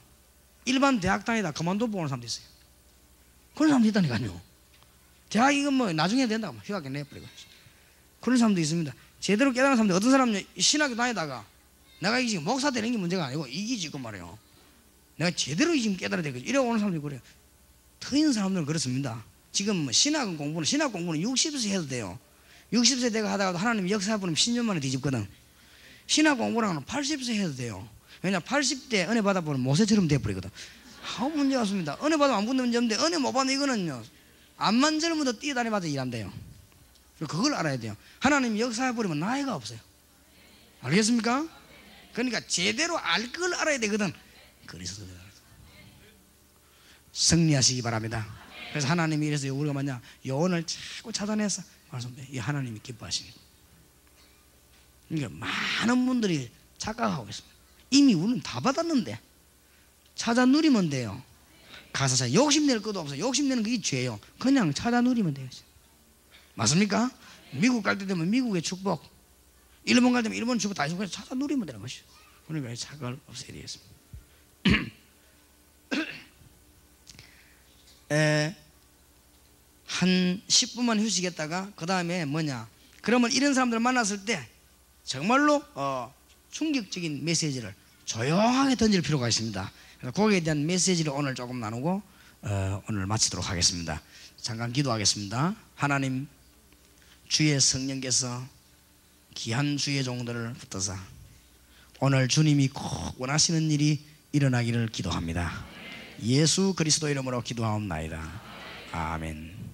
일반 대학 다니다 그만둬보고 오는 사람도 있어요. 그런 사람도 있다니까요. 대학 이건 뭐 나중에 된다고 휴학에 내버리고. 그런 사람도 있습니다. 제대로 깨달은 사람들. 어떤 사람은 신학교 다니다가 내가 이게 지금 목사 되는 게 문제가 아니고 이게 지금 말이에요 내가 제대로 지금 깨달아야 되겠지 이래 오는 사람들이 그래요. 터인 사람들은 그렇습니다. 지금 뭐 신학 공부는 60세 해도 돼요. 60세 내가 하다가도 하나님 역사 부르면 10년 만에 뒤집거든. 신학 공부랑은 80세 해도 돼요. 왜냐 80대 은혜 받아보면 모세처럼 돼버리거든. 아무 문제 없습니다. 은혜 받으면 안 붙는 문제 없는데 은혜 못 받는 이거는요 암만 젊어도 뛰어다니면서 일한대요. 그걸 알아야 돼요. 하나님 역사해 버리면 나이가 없어요. 알겠습니까? 그러니까 제대로 알 걸 알아야 되거든. 그리스도 승리하시기 바랍니다. 그래서 하나님이 이래서 우리가 만약 여원을 자꾸 찾아내서 말씀해, 이 하나님이 기뻐하시는 거예요. 그러니까 많은 분들이 착각하고 있습니다. 이미 우리는 다 받았는데 찾아 누리면 돼요. 가서 자 욕심낼 것도 없어. 욕심내는 게 죄예요. 그냥 찾아 누리면 돼요. 맞습니까? 미국 갈 때 되면 미국의 축복, 일본 갈 때면 일본 축복 다 찾아 누리면 되는 것이죠. 그러니까 착각을 없애야 되겠습니다. 한 10분만 휴식했다가 그 다음에 뭐냐, 그러면 이런 사람들을 만났을 때 정말로 충격적인 메시지를 조용하게 던질 필요가 있습니다. 그래서 거기에 대한 메시지를 오늘 조금 나누고 오늘 마치도록 하겠습니다. 잠깐 기도하겠습니다. 하나님, 주의 성령께서 귀한 주의 종들을 붙들어서 오늘 주님이 꼭 원하시는 일이 일어나기를 기도합니다. 예수 그리스도 이름으로 기도하옵나이다. 아멘.